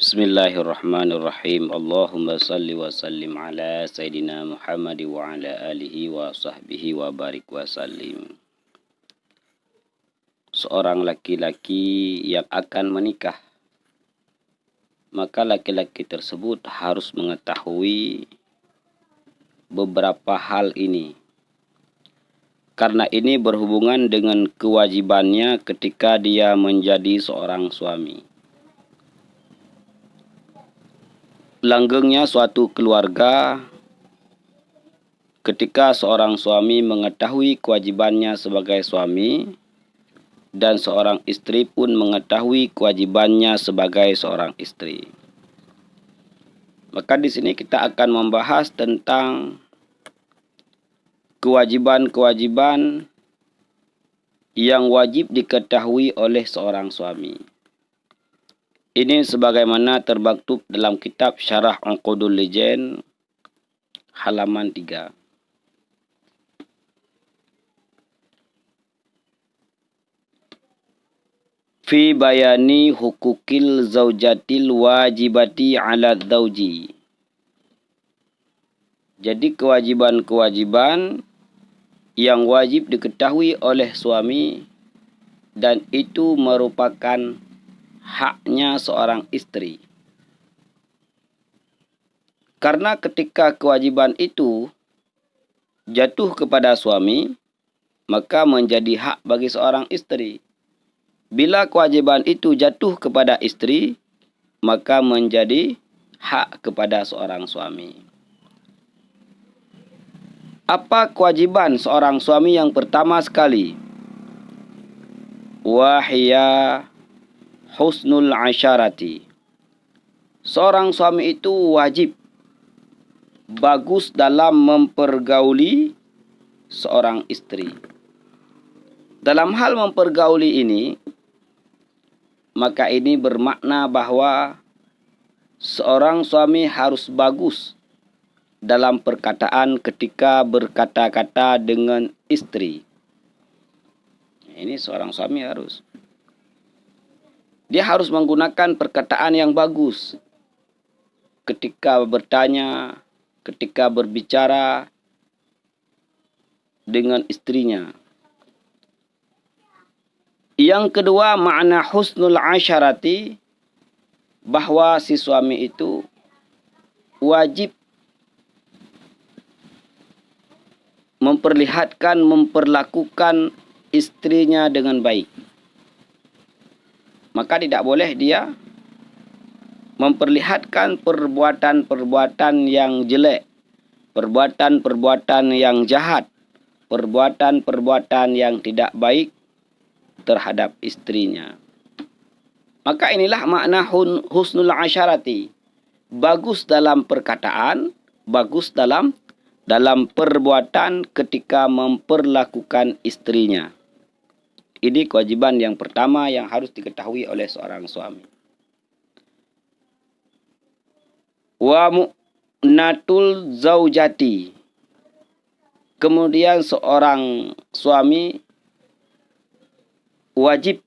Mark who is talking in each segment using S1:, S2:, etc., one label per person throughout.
S1: Bismillahirrahmanirrahim. Allahumma salli wa sallim ala Sayyidina Muhammad wa ala alihi wa sahbihi wa barik wa sallim. Seorang laki-laki yang akan menikah, maka laki-laki tersebut harus mengetahui beberapa hal ini. Karena ini berhubungan dengan kewajibannya ketika dia menjadi seorang suami. Langgengnya suatu keluarga ketika seorang suami mengetahui kewajibannya sebagai suami dan seorang istri pun mengetahui kewajibannya sebagai seorang istri. Maka di sini kita akan membahas tentang kewajiban-kewajiban yang wajib diketahui oleh seorang suami. Ini sebagaimana termaktub dalam kitab Syarah Uqudul Lijan halaman 3. Fi bayani hukukil zaujatil wajibati ala zauji. Jadi kewajiban-kewajiban yang wajib diketahui oleh suami dan itu merupakan haknya seorang istri. Karena ketika kewajiban itu jatuh kepada suami, maka menjadi hak bagi seorang istri. Bila kewajiban itu jatuh kepada istri, maka menjadi hak kepada seorang suami. Apa kewajiban seorang suami yang pertama sekali? Wahya husnul asyarati. Seorang suami itu wajib bagus dalam mempergauli seorang istri. Dalam hal mempergauli ini, maka ini bermakna bahwa seorang suami harus bagus dalam perkataan ketika berkata-kata dengan istri. Ini seorang suami harus. Dia harus menggunakan perkataan yang bagus ketika bertanya, ketika berbicara dengan istrinya. Yang kedua, makna husnul asyarati, bahwa si suami itu wajib memperlakukan istrinya dengan baik. Maka tidak boleh dia memperlihatkan perbuatan-perbuatan yang jelek, perbuatan-perbuatan yang jahat, perbuatan-perbuatan yang tidak baik terhadap istrinya. Maka inilah makna husnul asyarati. Bagus dalam perkataan, bagus dalam perbuatan ketika memperlakukan istrinya. Ini kewajiban yang pertama yang harus diketahui oleh seorang suami. Wa mu'natul zaujati. Kemudian seorang suami wajib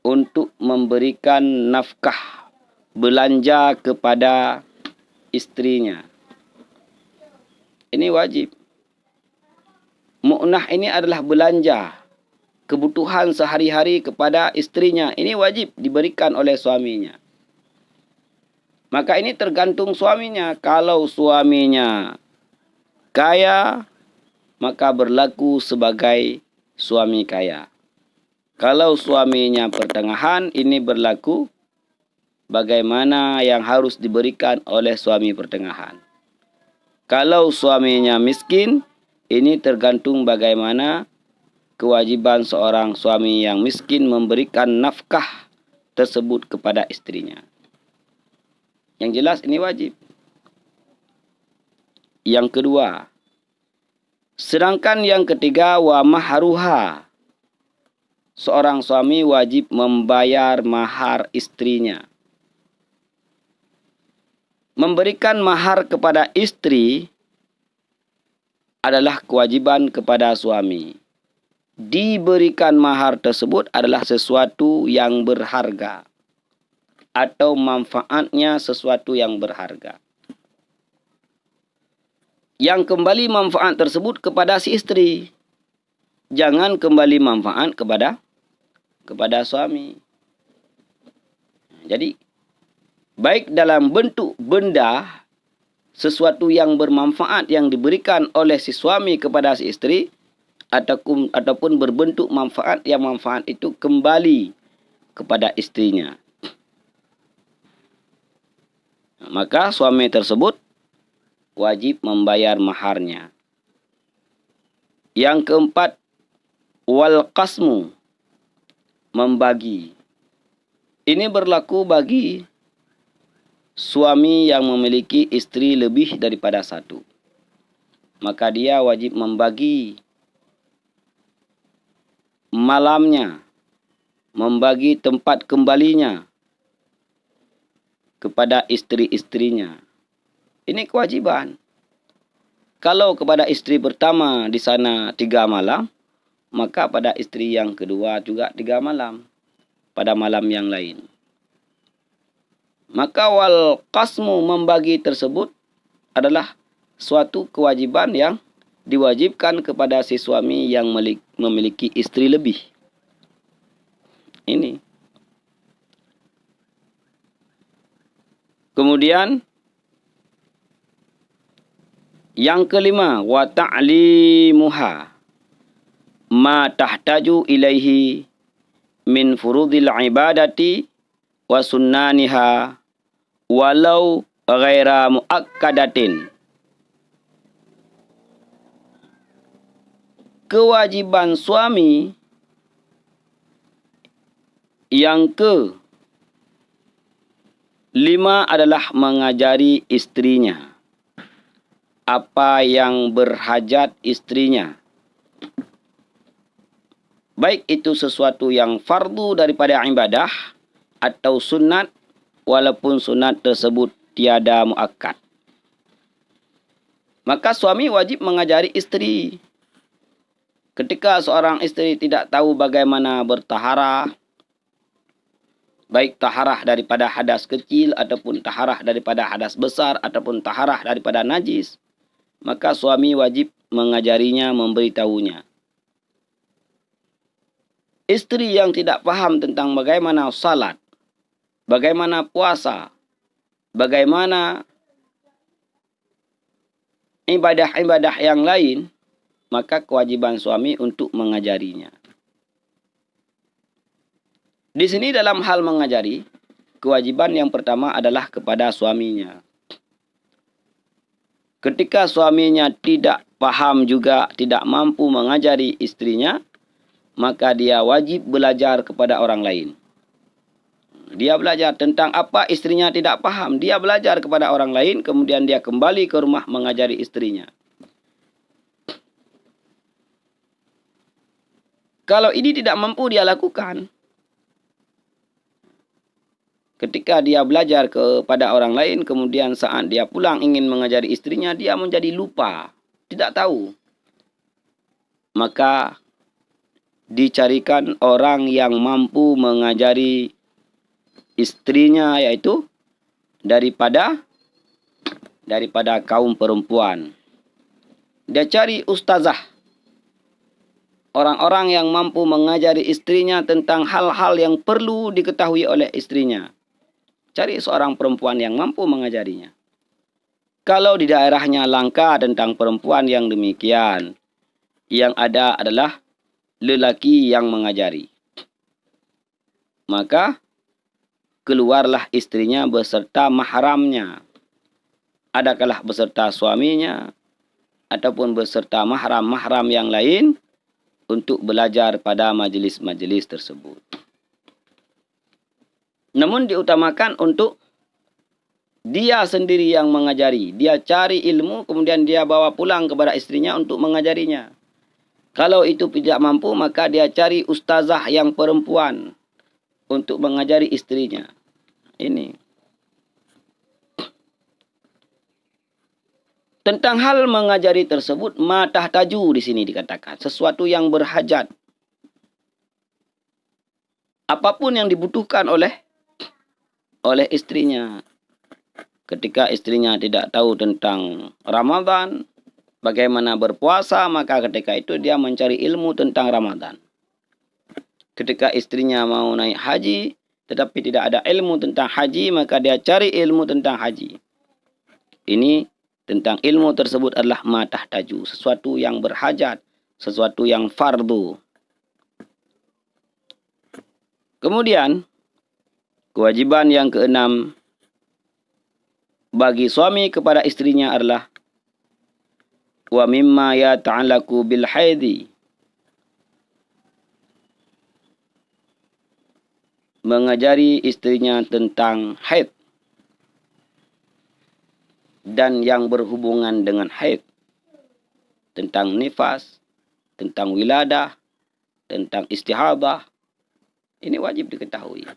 S1: untuk memberikan nafkah, belanja kepada istrinya. Ini wajib. Mu'nah ini adalah belanja kebutuhan sehari-hari kepada istrinya. Ini wajib diberikan oleh suaminya. Maka ini tergantung suaminya. Kalau suaminya kaya, maka berlaku sebagai suami kaya. Kalau suaminya pertengahan, ini berlaku bagaimana yang harus diberikan oleh suami pertengahan. Kalau suaminya miskin, ini tergantung bagaimana kewajiban seorang suami yang miskin memberikan nafkah tersebut kepada istrinya. Yang jelas ini wajib. Yang kedua, sedangkan yang ketiga, wa mahruha. Seorang suami wajib membayar mahar istrinya. Memberikan mahar kepada istri adalah kewajiban kepada suami. Diberikan mahar tersebut adalah sesuatu yang berharga. atau manfaatnya sesuatu yang berharga. Yang kembali manfaat tersebut kepada si istri. Jangan kembali manfaat kepada suami. Jadi, baik dalam bentuk benda, sesuatu yang bermanfaat yang diberikan oleh si suami kepada si istri, ataupun berbentuk manfaat yang manfaat itu kembali kepada istrinya. Maka suami tersebut wajib membayar maharnya. Yang keempat, wal qasmu, membagi. Ini berlaku bagi suami yang memiliki istri lebih daripada satu. Maka dia wajib membagi malamnya, membagi tempat kembalinya kepada istri-istrinya. Ini kewajiban. Kalau kepada istri pertama di sana 3 malam, maka pada istri yang kedua juga 3 malam. Pada malam yang lain. Maka wal qasmu, membagi tersebut adalah suatu kewajiban yang diwajibkan kepada si suami yang memiliki istri lebih. Ini. Kemudian yang kelima, wa ta'limuha ma tahtaju ilaihi min furudil ibadati wa sunnaniha walau ghaira muakkadatin. Kewajiban suami yang ke-5 adalah mengajari istrinya apa yang berhajat istrinya. Baik itu sesuatu yang fardu daripada ibadah atau sunat, walaupun sunat tersebut tiada muakkad. Maka suami wajib mengajari istri. Ketika seorang istri tidak tahu bagaimana bertaharah, baik taharah daripada hadas kecil ataupun taharah daripada hadas besar ataupun taharah daripada najis, maka suami wajib mengajarinya, memberitahunya. Istri yang tidak paham tentang bagaimana salat, bagaimana puasa, bagaimana ibadah-ibadah yang lain, maka kewajiban suami untuk mengajarinya. Di sini dalam hal mengajari, kewajiban yang pertama adalah kepada suaminya. Ketika suaminya tidak paham juga, tidak mampu mengajari istrinya, maka dia wajib belajar kepada orang lain. Dia belajar tentang apa istrinya tidak paham. Dia belajar kepada orang lain, kemudian dia kembali ke rumah mengajari istrinya. Kalau ini tidak mampu dia lakukan, ketika dia belajar kepada orang lain, kemudian saat dia pulang ingin mengajari istrinya, dia menjadi lupa, tidak tahu. Maka dicarikan orang yang mampu mengajari istrinya, yaitu daripada kaum perempuan. Dia cari ustazah, orang-orang yang mampu mengajari istrinya tentang hal-hal yang perlu diketahui oleh istrinya. Cari seorang perempuan yang mampu mengajarinya. Kalau di daerahnya langka tentang perempuan yang demikian, yang ada adalah lelaki yang mengajari, maka keluarlah istrinya beserta mahramnya. Adakah beserta suaminya ataupun beserta mahram-mahram yang lain untuk belajar pada majelis-majelis tersebut. Namun diutamakan untuk dia sendiri yang mengajari. Dia cari ilmu, kemudian dia bawa pulang kepada istrinya untuk mengajarinya. Kalau itu tidak mampu, maka dia cari ustazah yang perempuan untuk mengajari istrinya. Ini. Tentang hal mengajari tersebut, ma tahtaju di sini dikatakan. Sesuatu yang berhajat. Apapun yang dibutuhkan oleh oleh istrinya. Ketika istrinya tidak tahu tentang Ramadan, bagaimana berpuasa, maka ketika itu dia mencari ilmu tentang Ramadan. Ketika istrinya mau naik haji, tetapi tidak ada ilmu tentang haji, maka dia cari ilmu tentang haji. Ini tentang ilmu tersebut adalah ma tahtaju, sesuatu yang berhajat, sesuatu yang fardu. Kemudian, kewajiban yang keenam bagi suami kepada istrinya adalah wa mimma yata'allaqu bil haidhi, mengajari istrinya tentang haid dan yang berhubungan dengan haid, tentang nifas, tentang wiladah, tentang istihadah. Ini wajib diketahui.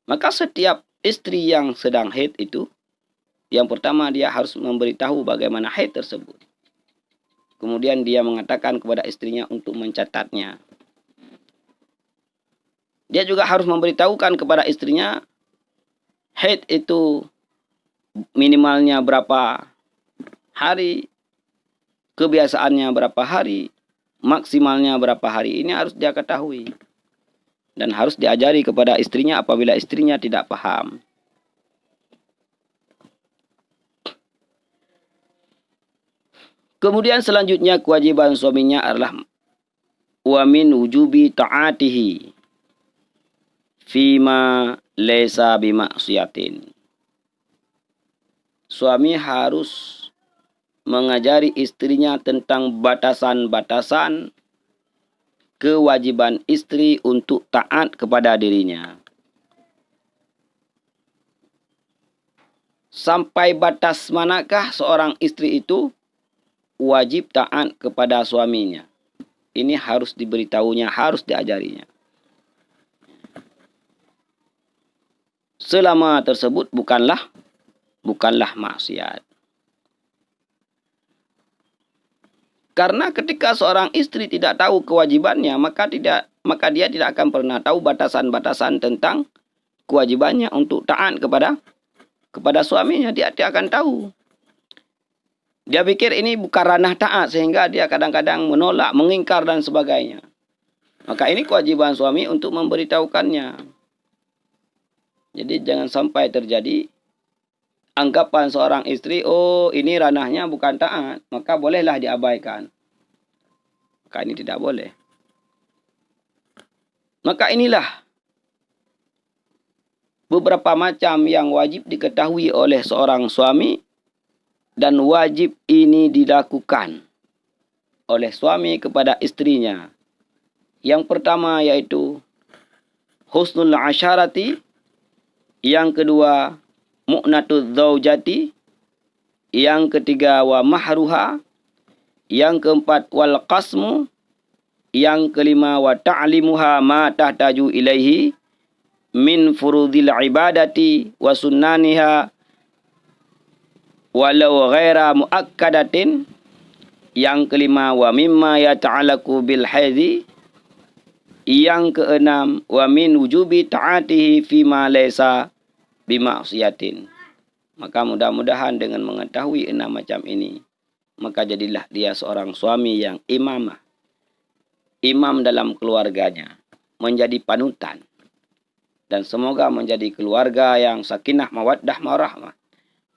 S1: Maka setiap istri yang sedang haid itu, yang pertama dia harus memberitahu bagaimana haid tersebut. Kemudian dia mengatakan kepada istrinya untuk mencatatnya. Dia juga harus memberitahukan kepada istrinya haid itu minimalnya berapa hari, kebiasaannya berapa hari, maksimalnya berapa hari. Ini harus dia ketahui. Dan harus diajari kepada istrinya apabila istrinya tidak paham. Kemudian selanjutnya kewajiban suaminya adalah wa min wujubi ta'atihi fima laysa bimaksiatin. Suami harus mengajari istrinya tentang batasan-batasan kewajiban istri untuk taat kepada dirinya. Sampai batas manakah seorang istri itu wajib taat kepada suaminya? Ini harus diberitahunya, harus diajarinya. Selama tersebut bukanlah maksiat. Karena ketika seorang istri tidak tahu kewajibannya, maka dia tidak akan pernah tahu batasan-batasan tentang kewajibannya untuk taat kepada suaminya. Dia tidak akan tahu. Dia pikir ini bukan ranah taat sehingga dia kadang-kadang menolak, mengingkar dan sebagainya. Maka ini kewajiban suami untuk memberitahukannya. Jadi jangan sampai terjadi anggapan seorang istri, oh ini ranahnya bukan taat, maka bolehlah diabaikan. Maka ini tidak boleh. Maka inilah beberapa macam yang wajib diketahui oleh seorang suami dan wajib ini dilakukan oleh suami kepada istrinya. Yang pertama yaitu husnul asyarati, yang kedua mu'natul zaujati, yang ketiga wa mahruha, yang keempat wal qasmu, yang kelima wa ta'limuha ma tahtaju ilaihi min furudil ibadati wa sunnaniha walau ghaira muakkadatin, yang kelima wa mimma yata'allaqu bil haidhi, yang keenam wa min wujubi ta'atihi fima laysa bimaksiatin. Maka mudah-mudahan dengan mengetahui 6 macam ini, maka jadilah dia seorang suami yang imam dalam keluarganya, menjadi panutan, dan semoga menjadi keluarga yang sakinah mawaddah warahmah,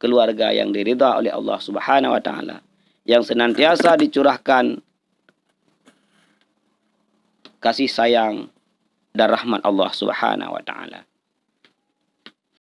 S1: keluarga yang diridha oleh Allah Subhanahu wa taala, yang senantiasa dicurahkan kasih sayang dan rahmat Allah Subhanahu wa taala.